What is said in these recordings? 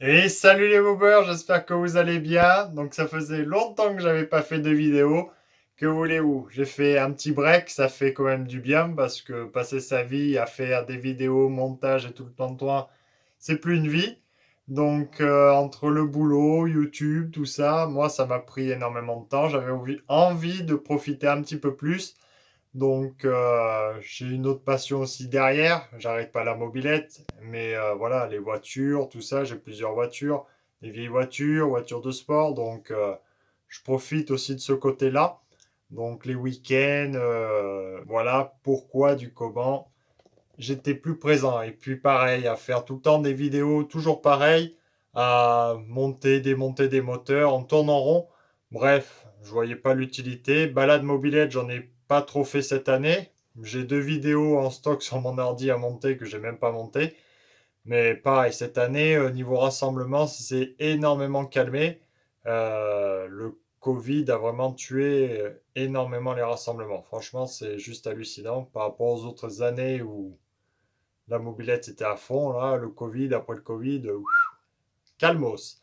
Et salut les boobers, j'espère que vous allez bien. Donc ça faisait longtemps que j'avais pas fait de vidéo. Que voulez-vous? J'ai fait un petit break, ça fait quand même du bien parce que passer sa vie à faire des vidéos, montage et tout le temps, c'est plus une vie. Donc entre le boulot, YouTube, tout ça, moi ça m'a pris énormément de temps. J'avais envie de profiter un petit peu plus. Donc, j'ai une autre passion aussi derrière. J'arrête pas la mobilette, mais voilà, les voitures, tout ça, j'ai plusieurs voitures, des vieilles voitures, voitures de sport. Donc, je profite aussi de ce côté-là. Donc, les week-ends, voilà pourquoi, du comment, j'étais plus présent. Et puis, pareil, à faire tout le temps des vidéos, toujours pareil, à monter, démonter des moteurs, on tourne en rond. Bref, je voyais pas l'utilité. Balade mobilette, j'en ai pas trop fait cette année. J'ai deux vidéos en stock sur mon ordi à monter que j'ai même pas monté. Mais pareil, cette année, niveau rassemblement, c'est énormément calmé. Le Covid a vraiment tué énormément les rassemblements. Franchement, c'est juste hallucinant par rapport aux autres années où la mobilette était à fond. Là, le Covid, après le Covid, calmos.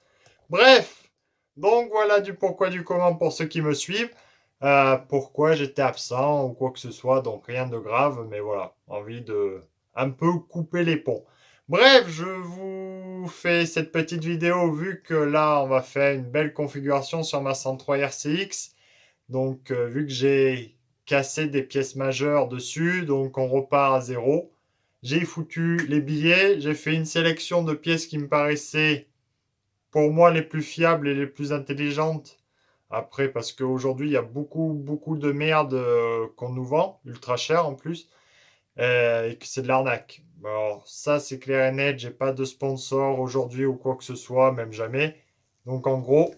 Bref, donc voilà du pourquoi du comment pour ceux qui me suivent. Pourquoi j'étais absent ou quoi que ce soit, donc rien de grave, mais voilà, envie de un peu couper les ponts. Bref, je vous fais cette petite vidéo vu que là, on va faire une belle configuration sur ma 103 RCX. Donc, vu que j'ai cassé des pièces majeures dessus, donc on repart à zéro. J'ai foutu les billets, j'ai fait une sélection de pièces qui me paraissaient pour moi les plus fiables et les plus intelligentes. Après, parce qu'aujourd'hui, il y a beaucoup de merde qu'on nous vend, ultra cher en plus, et que c'est de l'arnaque. Alors, ça, c'est clair et net, j'ai pas de sponsor aujourd'hui ou quoi que ce soit, même jamais. Donc, en gros,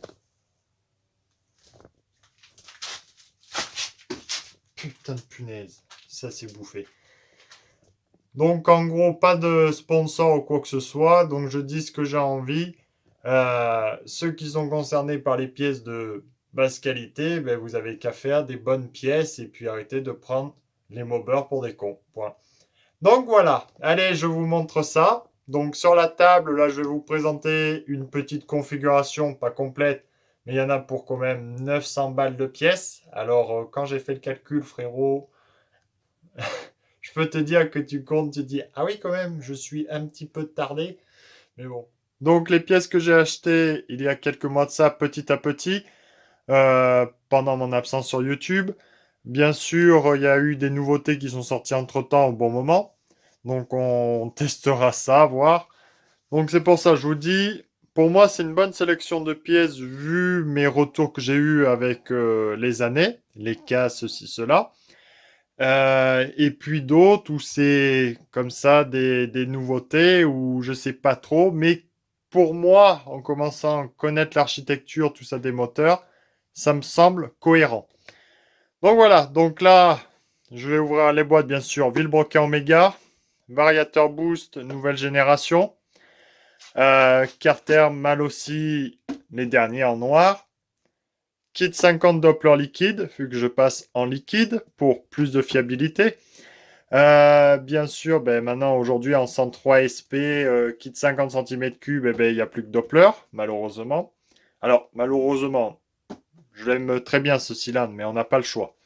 putain de punaise, ça c'est bouffé. Donc, en gros, pas de sponsor ou quoi que ce soit. Donc, je dis ce que j'ai envie. Ceux qui sont concernés par les pièces de basse qualité, ben, vous avez qu'à faire des bonnes pièces et puis arrêter de prendre les mobbers pour des cons. Point. Donc, voilà. Allez, je vous montre ça. Donc, sur la table, là, je vais vous présenter une petite configuration, pas complète, mais il y en a pour quand même 900 balles de pièces. Alors, quand j'ai fait le calcul, frérot, je peux te dire que tu comptes, tu dis, ah oui, quand même, je suis un petit peu tardé, mais bon. Donc, les pièces que j'ai achetées il y a quelques mois de ça, petit à petit, pendant mon absence sur YouTube. Bien sûr, il y a eu des nouveautés qui sont sorties entre-temps au bon moment. Donc, on testera ça, voir. Donc, c'est pour ça, je vous dis, pour moi, c'est une bonne sélection de pièces vu mes retours que j'ai eus avec les années, les cas, ceci, cela. Et puis d'autres où c'est comme ça des nouveautés où je sais pas trop, mais pour moi, en commençant à connaître l'architecture, tout ça des moteurs, ça me semble cohérent. Donc voilà, donc là, je vais ouvrir les boîtes bien sûr. Villebroquin Omega, variateur boost nouvelle génération, Carter mal aussi les derniers en noir. Kit 50 Doppler liquide, vu que je passe en liquide pour plus de fiabilité. Bien sûr, ben, maintenant, aujourd'hui, en 103 SP, kit 50 cm3, eh ben, il n'y a plus que Doppler, malheureusement. Alors, malheureusement, je l'aime très bien ce cylindre, mais on n'a pas le choix.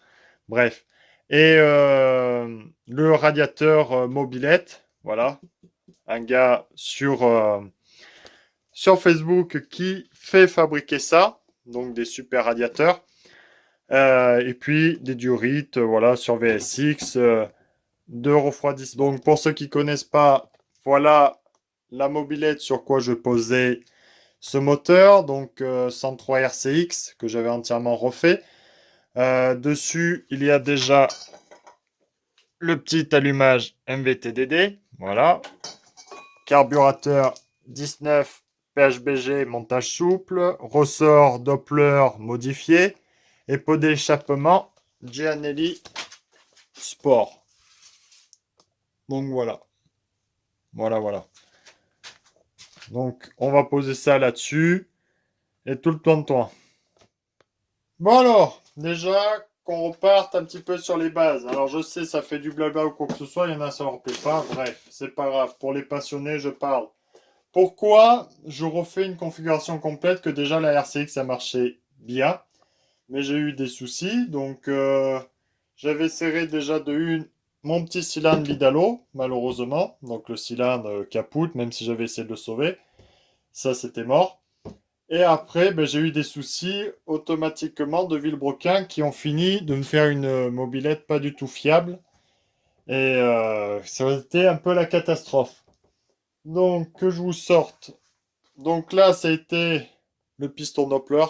Bref. Et le radiateur mobilette, voilà. Un gars sur Facebook qui fait fabriquer ça, donc des super radiateurs. Et puis des diorites, voilà, sur VSX. De refroidissement. Donc pour ceux qui connaissent pas, voilà la mobilette sur quoi je posais ce moteur, donc 103 RCX que j'avais entièrement refait. Dessus, il y a déjà le petit allumage MVTDD, voilà. Carburateur 19 PHBG montage souple, ressort Doppler modifié et pot d'échappement Gianelli Sport. Donc voilà. Voilà. Donc, on va poser ça là-dessus. Et tout le temps. Bon alors, déjà qu'on reparte un petit peu sur les bases. Alors, je sais, ça fait du blabla ou quoi que ce soit. Il y en a, ça leur plaît pas. Bref, c'est pas grave. Pour les passionnés, je parle Pourquoi je refais une configuration complète que déjà la RCX ça marchait bien, mais j'ai eu des soucis. Donc j'avais serré déjà de une mon petit cylindre vide à l'eau, malheureusement. Donc le cylindre capote, même si j'avais essayé de le sauver. Ça c'était mort. Et après, ben, j'ai eu des soucis automatiquement de vilebrequin qui ont fini de me faire une mobilette pas du tout fiable. Et ça a été un peu la catastrophe. Donc, que je vous sorte. Donc là, ça a été le piston Doppler.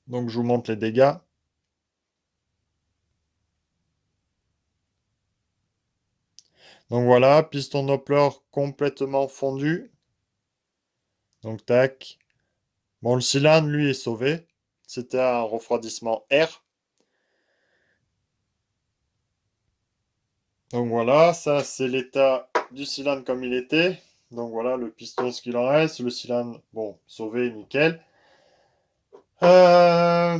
Donc, je vous montre les dégâts. Donc voilà, piston Doppler complètement fondu. Donc, tac. Bon, le cylindre, lui, est sauvé. C'était un refroidissement air. Donc voilà, ça c'est l'état du cylindre comme il était. Donc voilà, le piston, ce qu'il en reste. Le cylindre, bon, sauvé, nickel. Euh,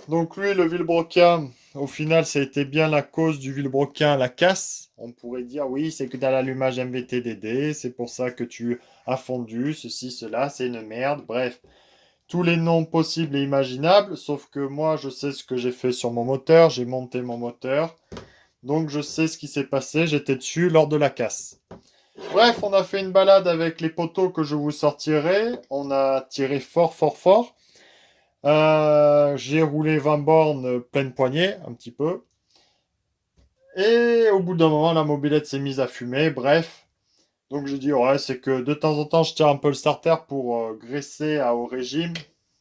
donc lui, le vilebrequin, au final, ça a été bien la cause du vilebrequin, la casse. On pourrait dire, oui, c'est que dans l'allumage MVTDD, c'est pour ça que tu as fondu, ceci, cela, c'est une merde. Bref, tous les noms possibles et imaginables, sauf que moi, je sais ce que j'ai fait sur mon moteur, j'ai monté mon moteur. Donc je sais ce qui s'est passé, j'étais dessus lors de la casse. Bref, on a fait une balade avec les poteaux que je vous sortirai. On a tiré fort, fort, fort. J'ai roulé 20 bornes pleine poignée, un petit peu. Et au bout d'un moment, la mobilette s'est mise à fumer. Bref. Donc j'ai dit, ouais, c'est que de temps en temps, je tire un peu le starter pour graisser au régime,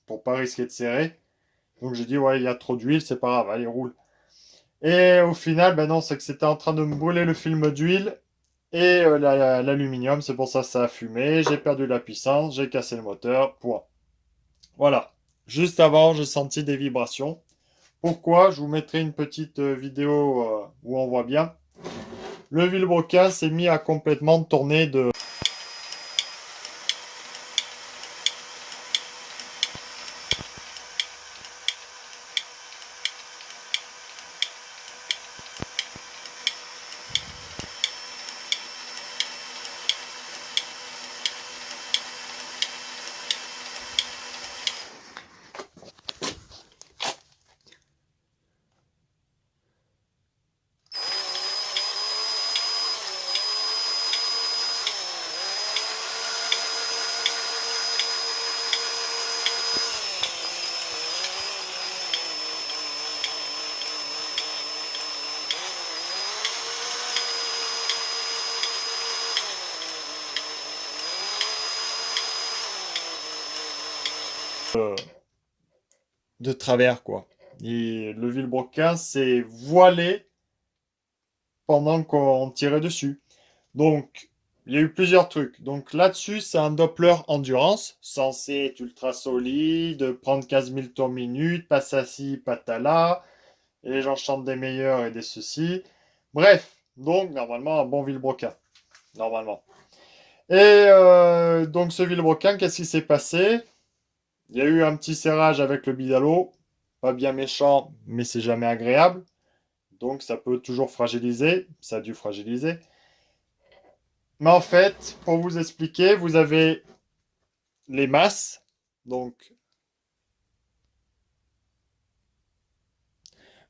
pour pas risquer de serrer. Donc j'ai dit, ouais, il y a trop d'huile, c'est pas grave, allez, roule. Et au final, ben non, c'est que c'était en train de me brûler le film d'huile et l'aluminium. C'est pour ça que ça a fumé. J'ai perdu la puissance, j'ai cassé le moteur. Point. Voilà. Juste avant, j'ai senti des vibrations. Pourquoi? Je vous mettrai une petite vidéo où on voit bien. Le vilebrequin s'est mis à complètement tourner de... de travers, quoi. Et le vilebrequin s'est voilé pendant qu'on tirait dessus. Donc, il y a eu plusieurs trucs. Donc là-dessus, c'est un Doppler endurance, censé être ultra solide, prendre 15 000 tours minute, patati patala, et les gens chantent des meilleurs et des ceci. Bref, donc normalement un bon vilebrequin, normalement. Et donc ce vilebrequin, qu'est-ce qui s'est passé? Il y a eu un petit serrage avec le bidalo, pas bien méchant, mais c'est jamais agréable. Donc ça peut toujours fragiliser, ça a dû fragiliser. Mais en fait, pour vous expliquer, vous avez les masses, donc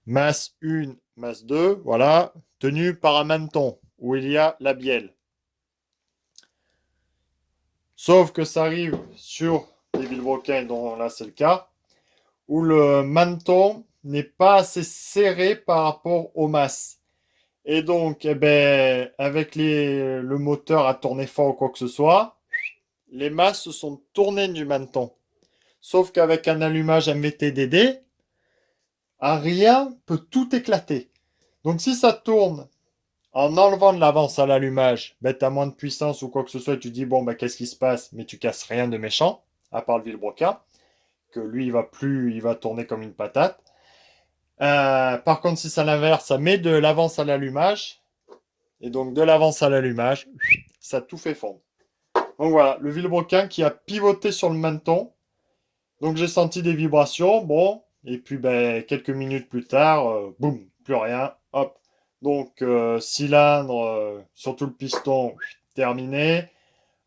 masse 1, masse 2, voilà, tenues par un maneton où il y a la bielle. Sauf que ça arrive sur les vilebrequins, dont là c'est le cas, où le maneton n'est pas assez serré par rapport aux masses. Et donc, eh ben, avec le moteur à tourner fort ou quoi que ce soit, les masses se sont tournées du maneton. Sauf qu'avec un allumage MVTDD, à rien peut tout éclater. Donc si ça tourne en enlevant de l'avance à l'allumage, ben, tu as moins de puissance ou quoi que ce soit, et tu dis bon ben qu'est-ce qui se passe, mais tu casses rien de méchant, à part le vilebrequin, que lui il va tourner comme une patate. Par contre si c'est l'inverse, ça met de l'avance à l'allumage, et donc de l'avance à l'allumage, ça tout fait fondre. Donc voilà, le vilebrequin qui a pivoté sur le menton. Donc j'ai senti des vibrations, bon, et puis ben, quelques minutes plus tard, boum, plus rien, hop. Donc cylindre, surtout le piston, terminé.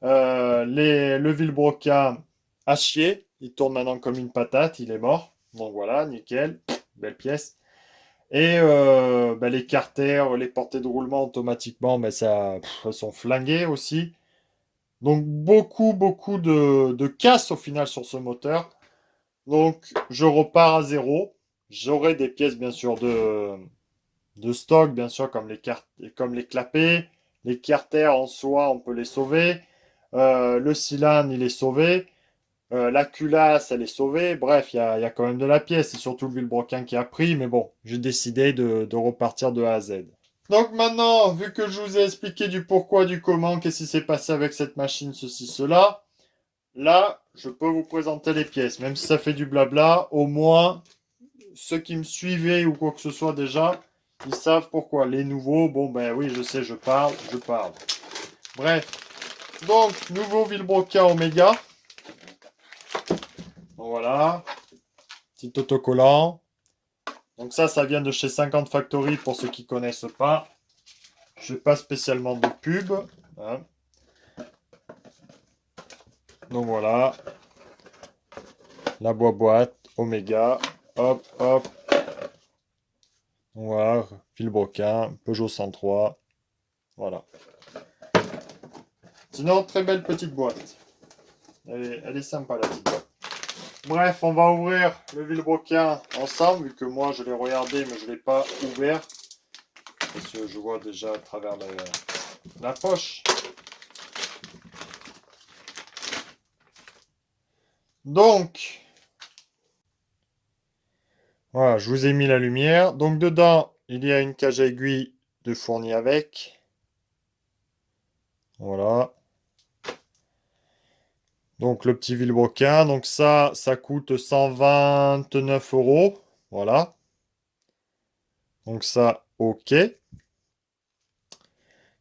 Le vilebrequin a chié. Il tourne maintenant comme une patate. Il est mort. Donc voilà, nickel. Belle pièce. Et les carters, les portées de roulement automatiquement, elles sont flinguées aussi. Donc beaucoup de casse au final sur ce moteur. Donc je repars à zéro. J'aurai des pièces bien sûr de stock, bien sûr, comme les clapets. Les carters en soi, on peut les sauver. Le cylindre, il est sauvé. La culasse, elle est sauvée. Bref, il y a quand même de la pièce. C'est surtout le vilebrequin qui a pris. Mais bon, j'ai décidé de repartir de A à Z. Donc maintenant, vu que je vous ai expliqué du pourquoi, du comment, qu'est-ce qui s'est passé avec cette machine, ceci, cela, là, je peux vous présenter les pièces. Même si ça fait du blabla, au moins, ceux qui me suivaient ou quoi que ce soit déjà, ils savent pourquoi. Les nouveaux, bon ben oui, je sais, je parle. Bref, donc, nouveau vilebrequin Omega. Voilà, petit autocollant. Donc ça vient de chez 50 Factory pour ceux qui connaissent pas. Je fais pas spécialement de pub. Hein. Donc voilà, la boîte Omega. Hop, hop. Voilà, vilebrequin, Peugeot 103. Voilà. Sinon, très belle petite boîte. Elle est sympa la petite boîte. Bref, on va ouvrir le vilebrequin ensemble, vu que moi je l'ai regardé mais je ne l'ai pas ouvert. Parce que je vois déjà à travers la poche. Donc, voilà, je vous ai mis la lumière. Donc dedans, il y a une cage à aiguille de fournie avec. Voilà. Donc le petit vilebrequin. Donc ça coûte 129 euros. Voilà. Donc ça, ok.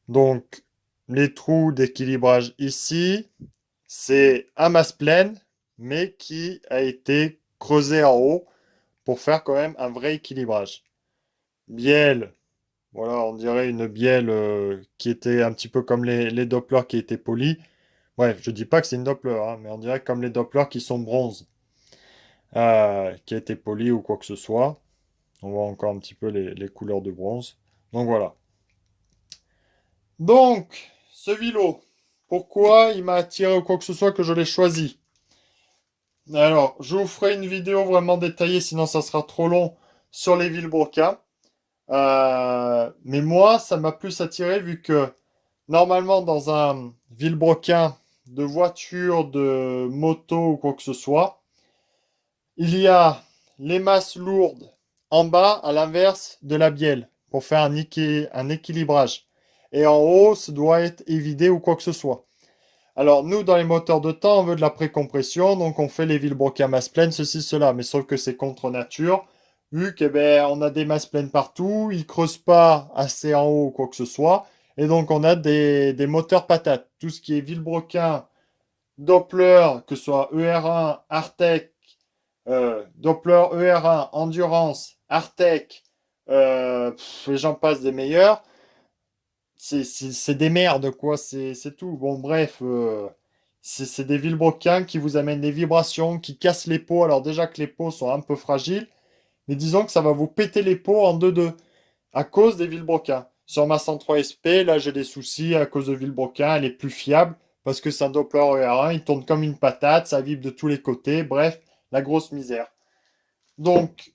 Donc les trous d'équilibrage ici, c'est un masse pleine, mais qui a été creusé en haut pour faire quand même un vrai équilibrage. Bielle, voilà, on dirait une bielle qui était un petit peu comme les Doppler qui étaient polis. Bref, je dis pas que c'est une Doppler, hein, mais on dirait comme les Doppler qui sont bronze, qui a été poli ou quoi que ce soit. On voit encore un petit peu les couleurs de bronze. Donc voilà. Donc, ce vélo, pourquoi il m'a attiré ou quoi que ce soit que je l'ai choisi? Alors, je vous ferai une vidéo vraiment détaillée, sinon ça sera trop long, sur les vilebrequins. Mais moi, ça m'a plus attiré vu que normalement dans un vilebrequin de voiture, de moto ou quoi que ce soit, il y a les masses lourdes en bas à l'inverse de la bielle pour faire un équilibrage. Et en haut, ça doit être évidé ou quoi que ce soit. Alors nous, dans les moteurs de temps, on veut de la précompression, donc on fait les vilebrequins masses pleines, ceci, cela. Mais sauf que c'est contre nature, vu que on a des masses pleines partout, ils creusent pas assez en haut ou quoi que ce soit. Et donc on a des moteurs patates. Tout ce qui est vilebrequin, Doppler, que ce soit ER1, Artec, Doppler ER1, Endurance, Artec, et j'en passe des meilleurs. C'est des merdes, quoi, c'est tout. Bon, bref, c'est des vilebrequins qui vous amènent des vibrations, qui cassent les pots. Alors déjà que les pots sont un peu fragiles, mais disons que ça va vous péter les pots en deux à cause des vilebrequins. Sur ma 103 SP, là j'ai des soucis à cause de vilebrequin, elle est plus fiable parce que c'est un Doppler ER1, il tourne comme une patate, ça vibre de tous les côtés, bref, la grosse misère. Donc,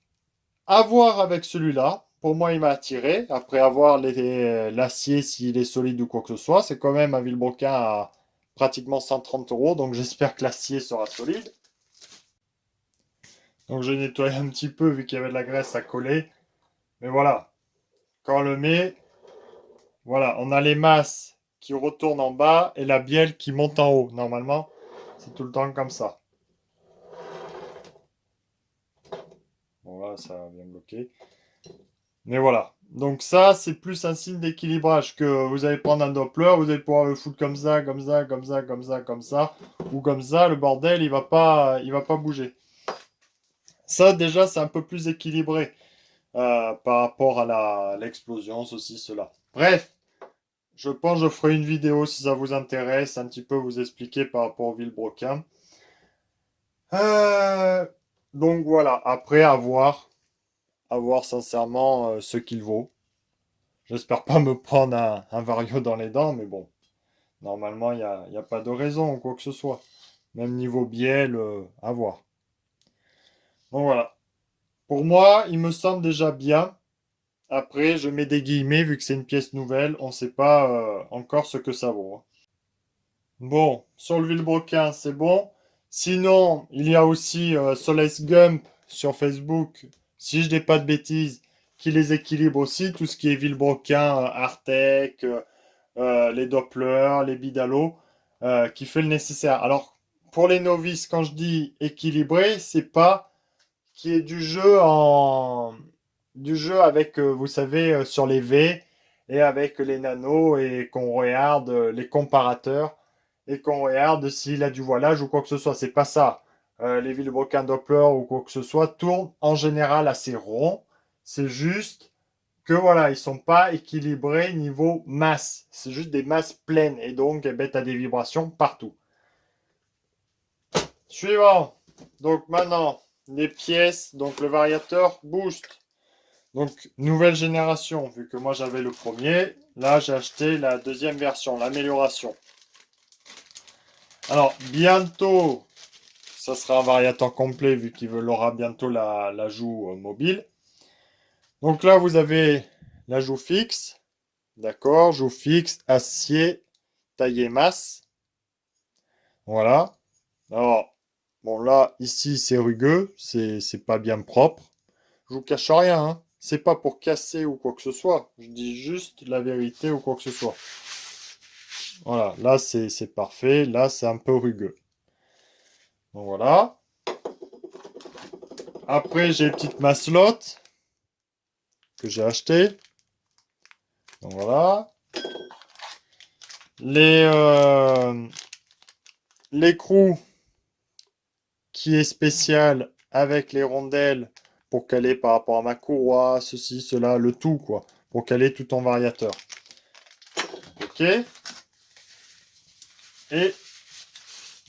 à voir avec celui-là. Pour moi, il m'a attiré. Après avoir l'acier, s'il est solide ou quoi que ce soit, c'est quand même un vilebrequin à pratiquement 130 euros. Donc j'espère que l'acier sera solide. Donc j'ai nettoyé un petit peu vu qu'il y avait de la graisse à coller. Mais voilà, quand on le met, voilà, on a les masses qui retournent en bas et la bielle qui monte en haut. Normalement, c'est tout le temps comme ça. Bon là, ça vient bloquer. Mais voilà. Donc ça, c'est plus un signe d'équilibrage que vous allez prendre un Doppler, vous allez pouvoir le foutre comme ça, comme ça, comme ça, comme ça, comme ça, ou comme ça, le bordel, il va pas bouger. Ça, déjà, c'est un peu plus équilibré par rapport à l'explosion, ceci, cela. Bref, Je pense que je ferai une vidéo si ça vous intéresse, un petit peu vous expliquer par rapport au vilebrequin. Euh, donc voilà, après à voir sincèrement ce qu'il vaut. J'espère pas me prendre un vario dans les dents, mais bon, normalement y a pas de raison ou quoi que ce soit. Même niveau biel, à voir. Donc voilà. Pour moi, il me semble déjà bien. Après, je mets des guillemets vu que c'est une pièce nouvelle. On ne sait pas encore ce que ça vaut, hein. Bon, sur le vilebrequin, c'est bon. Sinon, il y a aussi Solace Gump sur Facebook, si je dis pas de bêtises, qui les équilibre aussi. Tout ce qui est vilebrequin, Artec, les Doppler, les Bidalo, qui fait le nécessaire. Alors, pour les novices, quand je dis équilibré, c'est pas qui est du jeu avec, vous savez, sur les V et avec les nanos et qu'on regarde les comparateurs et qu'on regarde s'il a du voilage ou quoi que ce soit. C'est pas ça. Les vilebrequins Doppler ou quoi que ce soit tournent en général assez rond. C'est juste que voilà, ils sont pas équilibrés niveau masse. C'est juste des masses pleines et donc eh ben, tu as des vibrations partout. Suivant. Donc maintenant, les pièces, donc le variateur boost. Donc nouvelle génération, vu que moi j'avais le premier. Là j'ai acheté la deuxième version, l'amélioration. Alors bientôt, ça sera un variateur complet vu qu'il aura bientôt la joue mobile. Donc là vous avez la joue fixe. D'accord, joue fixe, acier, taillé masse. Voilà. Alors, bon là, ici c'est rugueux, c'est pas bien propre. Je vous cache rien, hein. C'est pas pour casser ou quoi que ce soit. Je dis juste la vérité ou quoi que ce soit. Voilà, là c'est parfait. Là c'est un peu rugueux. Donc voilà. Après j'ai une petite maslotte que j'ai achetée. Donc voilà. Les l'écrou qui est spécial avec les rondelles pour caler par rapport à ma courroie, ceci, cela, le tout quoi. Pour caler tout en variateur. Ok. Et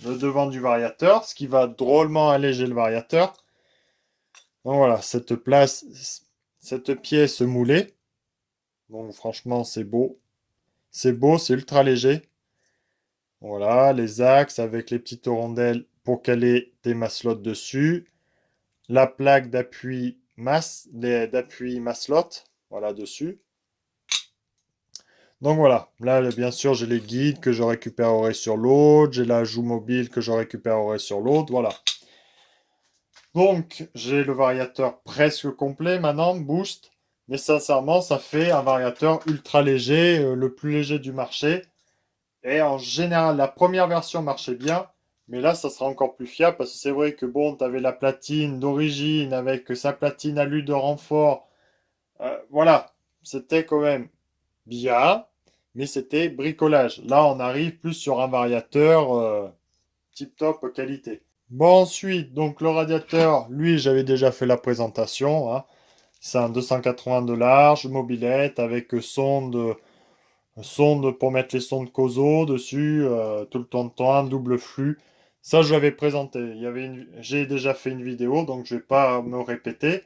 le devant du variateur, ce qui va drôlement alléger le variateur. Donc voilà, cette pièce moulée. Donc franchement, c'est beau. C'est beau, c'est ultra léger. Voilà, les axes avec les petites rondelles pour caler des maslottes dessus. La plaque d'appui maslotte, voilà dessus. Donc voilà, là bien sûr j'ai les guides que je récupérerai sur l'autre, j'ai la joue mobile que je récupérerai sur l'autre, voilà. Donc j'ai le variateur presque complet maintenant, boost, mais sincèrement ça fait un variateur ultra léger, le plus léger du marché. Et en général la première version marchait bien, mais là ça sera encore plus fiable parce que c'est vrai que bon, tu avais la platine d'origine avec sa platine alu de renfort, voilà, c'était quand même bien, mais c'était bricolage. Là, on arrive plus sur un variateur tip-top qualité. Bon, ensuite, donc le radiateur, lui, j'avais déjà fait la présentation, hein. C'est un 280 de large, mobilette, avec sonde pour mettre les sondes COSO dessus, tout le temps, un double flux. Ça, je l'avais présenté. J'ai déjà fait une vidéo, donc je vais pas me répéter.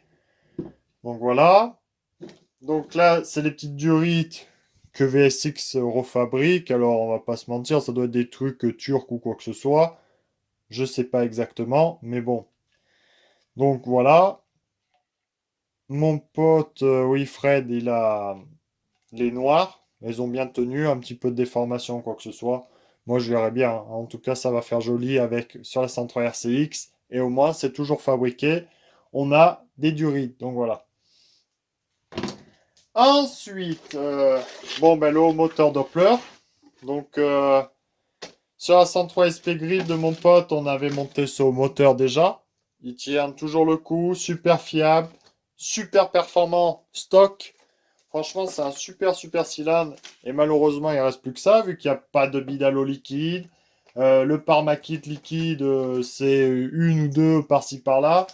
Donc voilà. Donc là, c'est les petites durites que VSX refabrique. Alors, on va pas se mentir, ça doit être des trucs turcs ou quoi que ce soit. Je sais pas exactement, mais bon. Donc voilà. Mon pote Wilfred, il a les noirs. Ils ont bien tenu, un petit peu de déformation, quoi que ce soit. Moi, je verrais bien, hein. En tout cas, ça va faire joli avec sur la 103 RCX. Et au moins, c'est toujours fabriqué. On a des durites. Donc voilà. Ensuite, bon, ben, le moteur Doppler. Donc, sur la 103 SP Grip de mon pote, on avait monté ce moteur déjà. Il tient toujours le coup, super fiable, super performant, stock. Franchement, c'est un super cylindre. Et malheureusement, il ne reste plus que ça, vu qu'il n'y a pas de bidalo liquide. Le Parmakit liquide, c'est une ou deux par-ci par-là.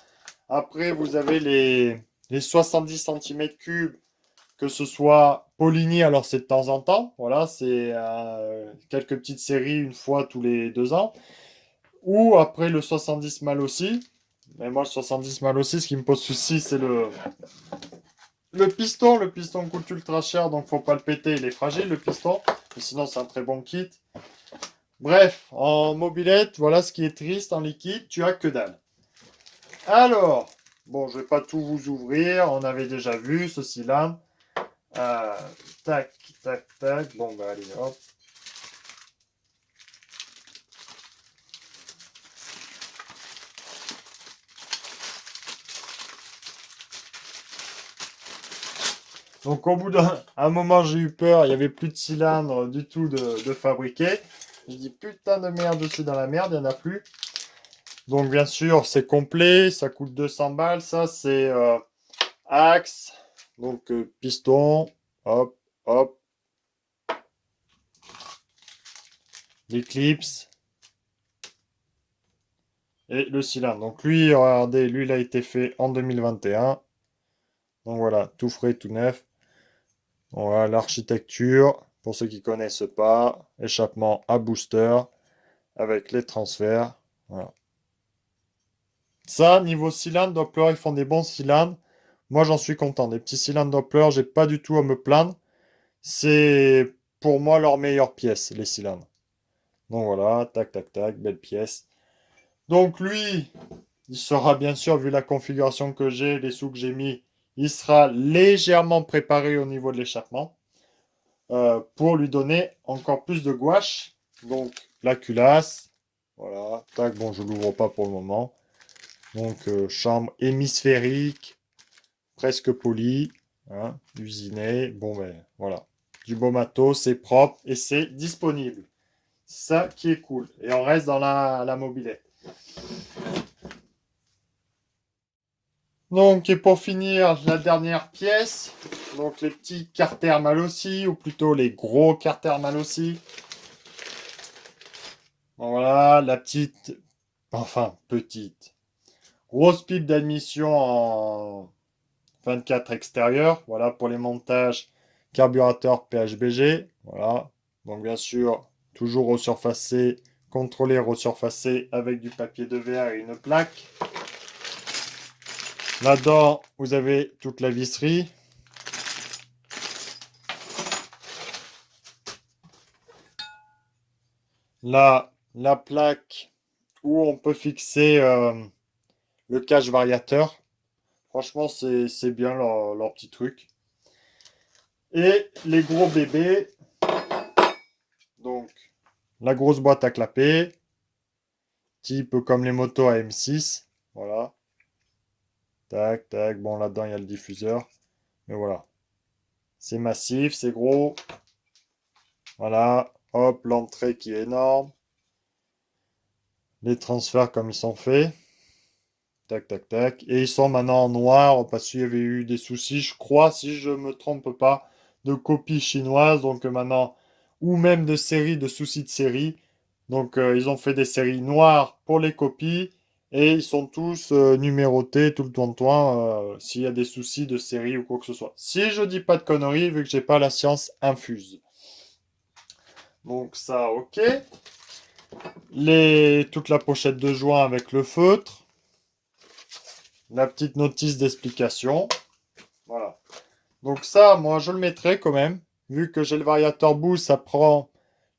Après, vous avez les 70 cm3, que ce soit Polini, alors c'est de temps en temps. Voilà, c'est quelques petites séries une fois tous les 2 ans. Ou après le 70 mal aussi. Mais moi, le 70 mal aussi, ce qui me pose souci, c'est le piston. Le piston coûte ultra cher, donc faut pas le péter. Il est fragile, le piston. Mais sinon, c'est un très bon kit. Bref, en mobilette, voilà ce qui est triste. En liquide, tu as que dalle. Alors, bon, je vais pas tout vous ouvrir. On avait déjà vu ce cylindre. Euh, tac, tac, tac. Bon, bah allez, hop. Donc au bout d'un moment, j'ai eu peur, il n'y avait plus de cylindre du tout de fabriquer. Je dis putain de merde, je suis dans la merde, il n'y en a plus. Donc bien sûr, c'est complet, ça coûte 200 balles. Ça, c'est axe, donc piston, hop, hop, l'éclipse et le cylindre. Donc lui, regardez, lui, il a été fait en 2021. Donc voilà, tout frais, tout neuf. Voilà l'architecture, pour ceux qui connaissent pas, échappement à booster avec les transferts. Voilà. Ça, niveau cylindre, Doppler, ils font des bons cylindres. Moi, j'en suis content. Des petits cylindres Doppler, j'ai pas du tout à me plaindre. C'est pour moi leur meilleure pièce, les cylindres. Donc voilà, tac, tac, tac, belle pièce. Donc lui, il sera bien sûr, vu la configuration que j'ai, les sous que j'ai mis, il sera légèrement préparé au niveau de l'échappement. Pour lui donner encore plus de gouache. Donc la culasse, voilà, tac, bon je l'ouvre pas pour le moment. Donc chambre hémisphérique, presque polie, hein, usinée, bon ben voilà. Du beau matos, c'est propre et c'est disponible. Ça qui est cool. Et on reste dans la mobilette. Donc, et pour finir, la dernière pièce. Donc, les petits carters Malossi, ou plutôt les gros carters Malossi. Voilà, la petite, enfin petite, grosse pipe d'admission en 24 extérieur. Voilà, pour les montages carburateur PHBG. Voilà, donc bien sûr, toujours resurfacé, contrôlé resurfacé avec du papier de verre et une plaque. Là-dedans, vous avez toute la visserie. Là, la plaque où on peut fixer le cache variateur. Franchement, c'est bien leur petit truc. Et les gros bébés, donc la grosse boîte à clapper, type comme les motos à M6. Voilà. Tac, tac. Bon, là-dedans, il y a le diffuseur. Mais voilà. C'est massif, c'est gros. Voilà. Hop, l'entrée qui est énorme. Les transferts comme ils sont faits. Tac, tac, tac. Et ils sont maintenant en noir parce qu'il y avait eu des soucis, je crois, si je me trompe pas, de copies chinoises. Donc maintenant, ou même de séries, de soucis de série. Donc ils ont fait des séries noires pour les copies. Et ils sont tous numérotés tout le temps s'il y a des soucis de série ou quoi que ce soit. Si je dis pas de conneries, vu que j'ai pas la science infuse. Donc ça, ok. Toute la pochette de joint avec le feutre. La petite notice d'explication. Voilà. Donc ça, moi, je le mettrai quand même. Vu que j'ai le variateur boost, ça prend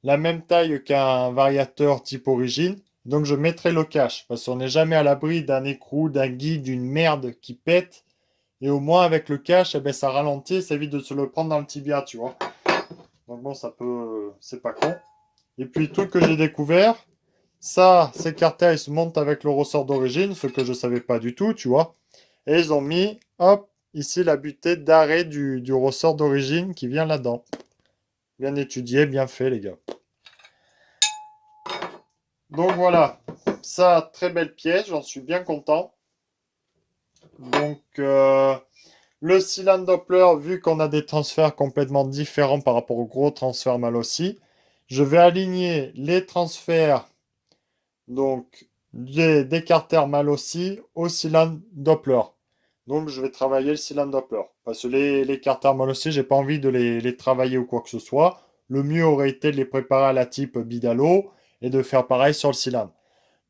la même taille qu'un variateur type origine. Donc je mettrai le cache. Parce qu'on n'est jamais à l'abri d'un écrou, d'un guide, d'une merde qui pète. Et au moins avec le cache, eh ben, ça ralentit, ça évite de se le prendre dans le tibia, tu vois. Donc bon, ça peut... C'est pas con. Et puis, truc que j'ai découvert, ça, ces carters, ils se montent avec le ressort d'origine, ce que je savais pas du tout, tu vois. Et ils ont mis, hop, ici la butée d'arrêt du ressort d'origine qui vient là-dedans. Bien étudié, bien fait, les gars. Donc voilà, ça, très belle pièce, j'en suis bien content. Donc, le cylindre Doppler, vu qu'on a des transferts complètement différents par rapport au gros transfert mal aussi, je vais aligner les transferts, donc des carters mal aussi, au cylindre Doppler. Donc je vais travailler le cylindre Doppler. Parce que les carters mal aussi, j'ai pas envie de les travailler ou quoi que ce soit. Le mieux aurait été de les préparer à la type Bidalo et de faire pareil sur le cylindre.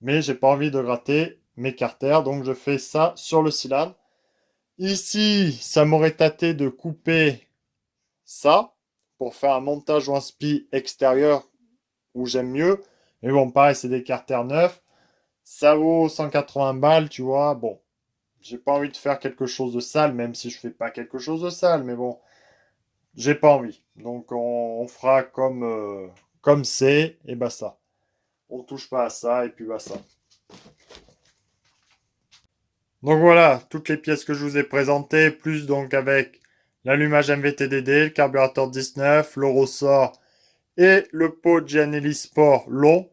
Mais j'ai pas envie de gratter mes carters, donc je fais ça sur le cylindre. Ici, ça m'aurait tâté de couper ça pour faire un montage ou un spi extérieur où j'aime mieux. Mais bon, pareil, c'est des carters neufs. Ça vaut 180 balles, tu vois. Bon, j'ai pas envie de faire quelque chose de sale, même si je fais pas quelque chose de sale, mais bon, j'ai pas envie. Donc on fera comme c'est, et basta. On touche pas à ça, et puis basta. Donc voilà, toutes les pièces que je vous ai présentées, plus donc avec l'allumage MVTDD, le carburateur 19, le ressort et le pot Gianelli Sport long.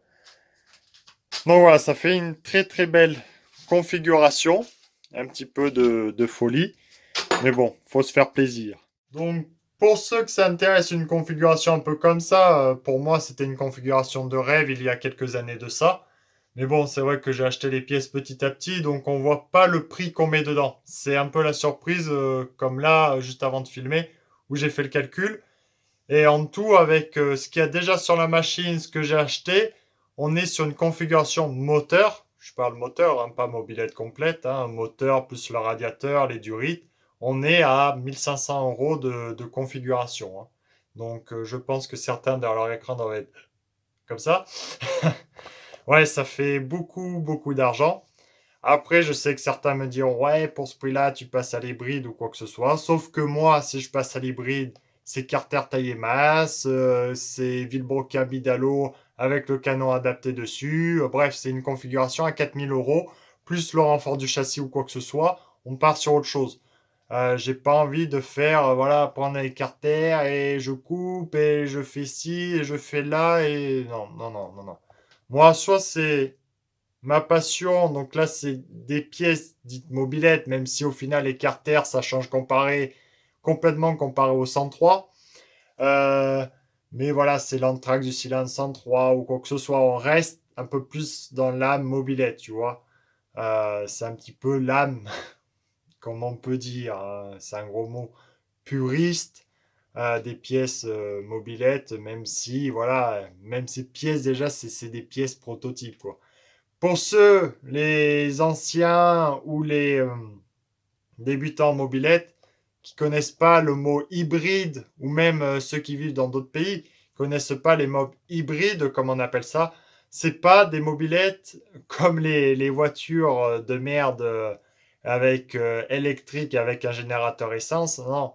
Donc voilà, ça fait une très très belle configuration. Un petit peu de folie. Mais bon, faut se faire plaisir. Donc pour ceux que ça intéresse une configuration un peu comme ça, pour moi c'était une configuration de rêve il y a quelques années de ça. Mais bon, c'est vrai que j'ai acheté les pièces petit à petit, donc on voit pas le prix qu'on met dedans. C'est un peu la surprise, comme là, juste avant de filmer, où j'ai fait le calcul. Et en tout, avec ce qu'il y a déjà sur la machine, ce que j'ai acheté, on est sur une configuration moteur. Je parle moteur, hein, pas mobilette complète. Hein, moteur plus le radiateur, les durites. On est à 1500 euros de configuration. Hein. Donc je pense que certains derrière leur écran doivent être comme ça. Ouais, ça fait beaucoup, beaucoup d'argent. Après, je sais que certains me diront, ouais, pour ce prix-là, tu passes à l'hybride ou quoi que ce soit. Sauf que moi, si je passe à l'hybride, c'est Carter taillé masse, c'est Villebroca Bidalo avec le canon adapté dessus. Bref, c'est une configuration à 4000 euros, plus le renfort du châssis ou quoi que ce soit. On part sur autre chose. J'ai pas envie de faire, voilà, prendre les carters et je coupe et je fais ci et je fais là et non, non, non, non, non. Moi, soit c'est ma passion, donc là, c'est des pièces dites mobilettes, même si au final, les carters, ça change complètement comparé au 103. Euh, mais voilà, c'est l'entraque du cylindre 103 ou quoi que ce soit. On reste un peu plus dans l'âme mobilette, tu vois. C'est un petit peu l'âme, comme on peut dire. Hein. C'est un gros mot puriste des pièces mobilettes, même si, voilà, même ces pièces, déjà, c'est des pièces prototypes, quoi. Pour ceux, les anciens ou les débutants en mobilette, qui connaissent pas le mot hybride, ou même ceux qui vivent dans d'autres pays, connaissent pas les mots hybrides, comme on appelle ça, c'est pas des mobilettes comme les voitures de merde avec électrique, avec un générateur essence. Non,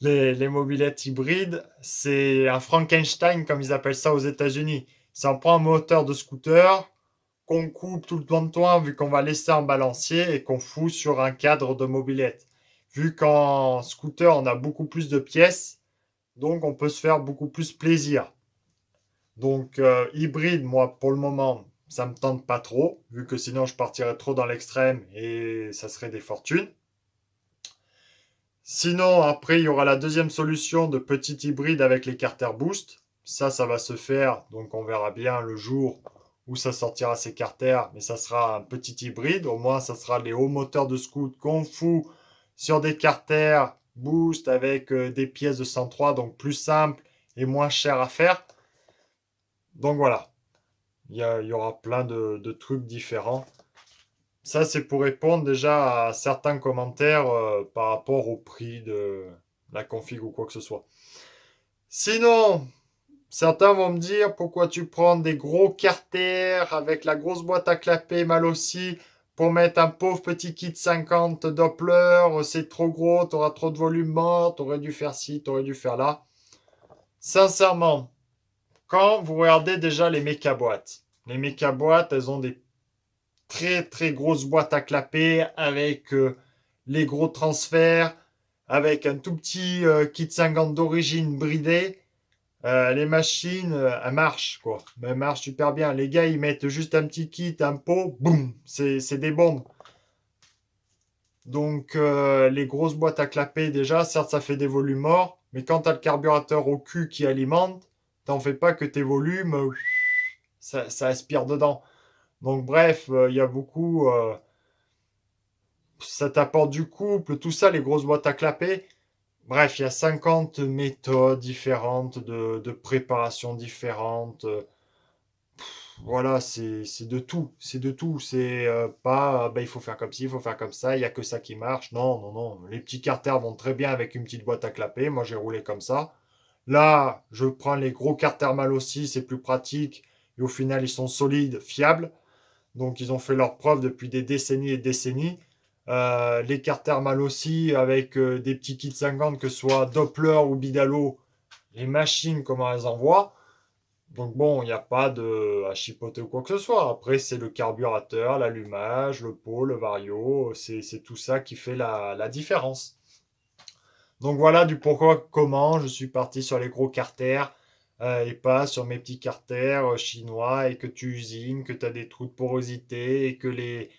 les mobilettes hybrides, c'est un Frankenstein, comme ils appellent ça aux États-Unis. Ça prend un moteur de scooter, qu'on coupe tout le temps de toit vu qu'on va laisser un balancier et qu'on fout sur un cadre de mobilette. Vu qu'en scooter, on a beaucoup plus de pièces, donc on peut se faire beaucoup plus plaisir. Donc hybride, moi, pour le moment, ça me tente pas trop, vu que sinon je partirais trop dans l'extrême et ça serait des fortunes. Sinon, après, il y aura la deuxième solution de petit hybride avec les carters boost. Ça va se faire, donc on verra bien le jour où ça sortira ces carters, mais ça sera un petit hybride. Au moins, ça sera les hauts moteurs de scoot qu'on fout sur des carters boost avec des pièces de 103, donc plus simple et moins cher à faire. Donc voilà, il y aura plein de trucs différents. Ça, c'est pour répondre déjà à certains commentaires par rapport au prix de la config ou quoi que ce soit. Sinon, certains vont me dire pourquoi tu prends des gros carters avec la grosse boîte à clapper mal aussi pour mettre un pauvre petit kit 50 Doppler, c'est trop gros, t'auras trop de volume mort, t'aurais dû faire ci, t'aurais dû faire là. Sincèrement, quand vous regardez déjà les méca boîtes, elles ont des très très grosses boîtes à clapper avec les gros transferts, avec un tout petit kit 50 d'origine bridé. Les machines, elles marchent, quoi. Elles marchent super bien. Les gars, ils mettent juste un petit kit, un pot, boum, c'est des bombes. Donc, les grosses boîtes à clapper, déjà, certes, ça fait des volumes morts, mais quand t'as le carburateur au cul qui alimente, t'en fais pas que tes volumes, ça aspire dedans. Donc, bref, il y a beaucoup ça t'apporte du couple, tout ça, les grosses boîtes à clapper. Bref, il y a 50 méthodes différentes de préparation différentes. Voilà, c'est de tout. C'est de tout. C'est pas, il faut faire comme ci, il faut faire comme ça, il n'y a que ça qui marche. Non, non, non. Les petits carters vont très bien avec une petite boîte à clapper. Moi, j'ai roulé comme ça. Là, je prends les gros carters mal aussi, c'est plus pratique. Et au final, ils sont solides, fiables. Donc, ils ont fait leur preuve depuis des décennies et des décennies. Les carters mal aussi, avec des petits kits 50, que ce soit Doppler ou Bidalo, les machines, comment elles envoient. Donc bon, il n'y a pas de à chipoter ou quoi que ce soit. Après, c'est le carburateur, l'allumage, le pot, le vario, c'est tout ça qui fait la différence. Donc voilà du pourquoi, comment je suis parti sur les gros carters et pas sur mes petits carters chinois et que tu usines, que tu as des trous de porosité et que les,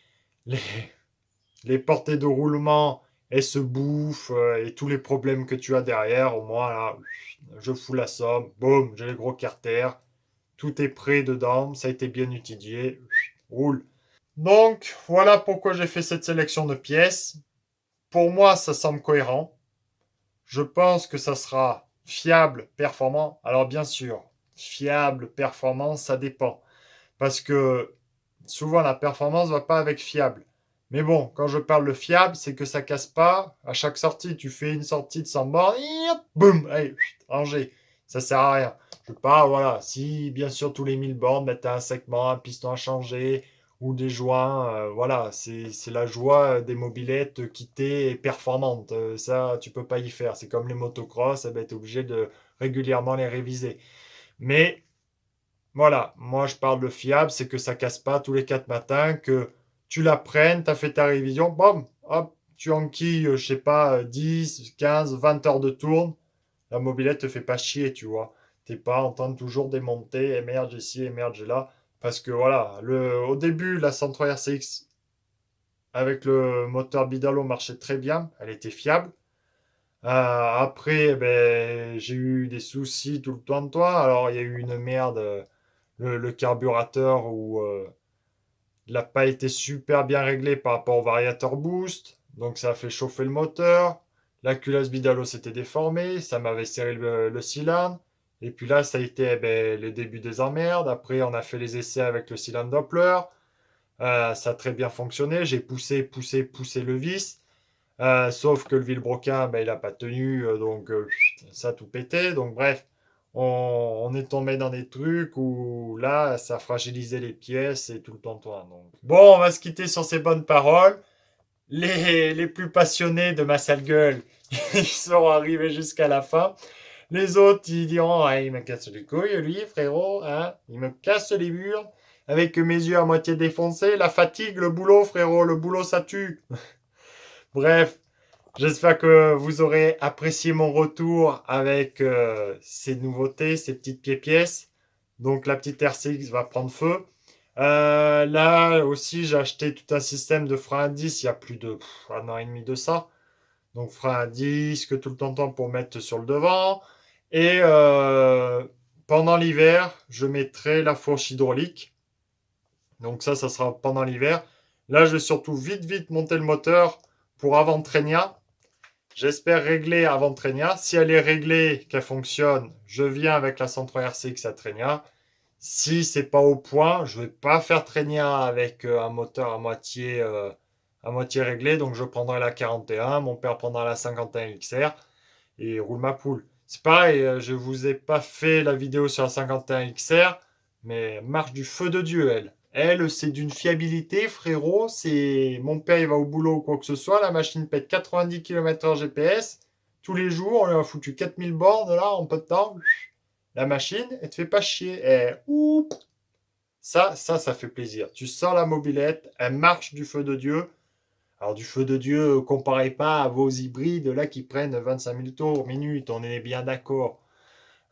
les portées de roulement elles se bouffent et tous les problèmes que tu as derrière. Au moins là, je fous la somme, boum, j'ai les gros carters. Tout est prêt dedans, ça a été bien étudié. Roule. Donc, voilà pourquoi j'ai fait cette sélection de pièces. Pour moi, ça semble cohérent. Je pense que ça sera fiable, performant. Alors, bien sûr, fiable, performant, ça dépend. Parce que souvent, la performance ne va pas avec fiable. Mais bon, quand je parle de fiable, c'est que ça casse pas. À chaque sortie, tu fais une sortie de 100 bornes, boum, allez, rangé. Ça sert à rien. Je parle, voilà, si bien sûr tous les 1000 bornes, tu as un segment, un piston à changer ou des joints, voilà, c'est la joie des mobylettes quittées et performantes. Ça, tu peux pas y faire. C'est comme les motocross, tu es obligé de régulièrement les réviser. Mais voilà, moi je parle de fiable, c'est que ça casse pas tous les 4 matins, que tu la prennes, tu as fait ta révision, bam, hop, tu enquilles, je sais pas, 10, 15, 20 heures de tourne, la mobilette te fait pas chier, tu vois. T'es pas en train de toujours démonter, et merde, j'ai ci, et merde, j'ai là. Parce que voilà, au début, la 103 RCX avec le moteur Bidalo marchait très bien, elle était fiable. Après, j'ai eu des soucis tout le temps de toi. Alors, il y a eu une merde, le carburateur où il n'a pas été super bien réglé par rapport au variateur boost. Donc, ça a fait chauffer le moteur. La culasse Bidalo s'était déformée. Ça m'avait serré le cylindre. Et puis là, ça a été le début des emmerdes. Après, on a fait les essais avec le cylindre Doppler. Ça a très bien fonctionné. J'ai poussé, poussé, poussé le vis. Sauf que le vilebrequin, il n'a pas tenu, donc ça a tout pété. Donc bref, on est tombé dans des trucs où là, ça fragilisait les pièces et tout le temps. Donc. Bon, on va se quitter sur ces bonnes paroles. Les plus passionnés de ma sale gueule, ils seront arrivés jusqu'à la fin. Les autres, ils diront, ah, il me casse les couilles, lui, frérot, hein, il me casse les murs. Avec mes yeux à moitié défoncés, la fatigue, le boulot, frérot, le boulot, ça tue. Bref, j'espère que vous aurez apprécié mon retour avec ces nouveautés, ces petites pièces. Donc la petite RCX va prendre feu. Là aussi, j'ai acheté tout un système de frein à disque il y a plus de un an et demi de ça. Donc frein à disque tout le temps pour mettre sur le devant. Et pendant l'hiver, je mettrai la fourche hydraulique. Donc ça sera pendant l'hiver. Là, je vais surtout vite monter le moteur pour avant Trenia. J'espère régler avant Trenia. Si elle est réglée, qu'elle fonctionne, je viens avec la 103 RCX à Trenia. Si c'est pas au point, je vais pas faire Trenia avec un moteur à moitié réglé. Donc je prendrai la 41, mon père prendra la 51 XR et roule ma poule. C'est pareil, je vous ai pas fait la vidéo sur la 51 XR, mais marche du feu de Dieu, elle. Elle, c'est d'une fiabilité, frérot. C'est mon père, il va au boulot ou quoi que ce soit. La machine pète 90 km/h GPS. Tous les jours, on lui a foutu 4000 bornes là en peu de temps. La machine, elle te fait pas chier. Ça fait plaisir. Tu sors la mobilette, elle marche du feu de Dieu. Alors du feu de Dieu, comparez pas à vos hybrides là qui prennent 25 000 tours minute, on est bien d'accord.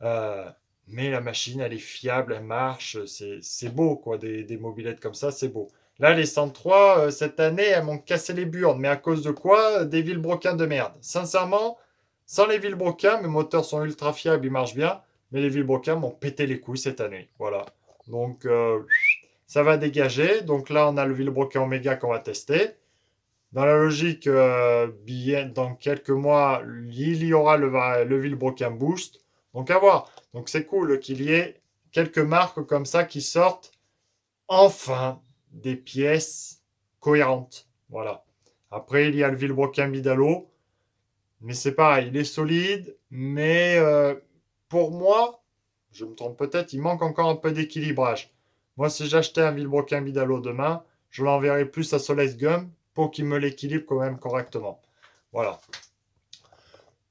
Euh, mais la machine, elle est fiable, elle marche, c'est beau quoi, des mobilettes comme ça, c'est beau. Là, les 103, cette année, elles m'ont cassé les burnes. Mais à cause de quoi? Des vilebrequins de merde. Sincèrement, sans les vilebrequins, mes moteurs sont ultra fiables, ils marchent bien. Mais les vilebrequins m'ont pété les couilles cette année. Voilà. Donc, ça va dégager. Donc là, on a le vilebrequin Omega qu'on va tester. Dans la logique, bien, dans quelques mois, il y aura le Villebroken Boost. Donc à voir. Donc c'est cool qu'il y ait quelques marques comme ça qui sortent enfin des pièces cohérentes. Voilà. Après, il y a le Villebroken Bidalo. Mais c'est pareil, il est solide. Mais pour moi, je me trompe peut-être, il manque encore un peu d'équilibrage. Moi, si j'achetais un Villebroken Bidalo demain, je l'enverrais plus à Solace Gum pour qu'il me l'équilibre quand même correctement. Voilà.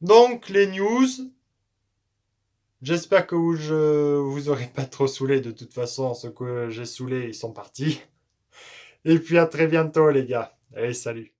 Donc, les news. J'espère que vous aurez pas trop saoulé. De toute façon, ceux que j'ai saoulés, ils sont partis. Et puis à très bientôt, les gars. Allez, salut.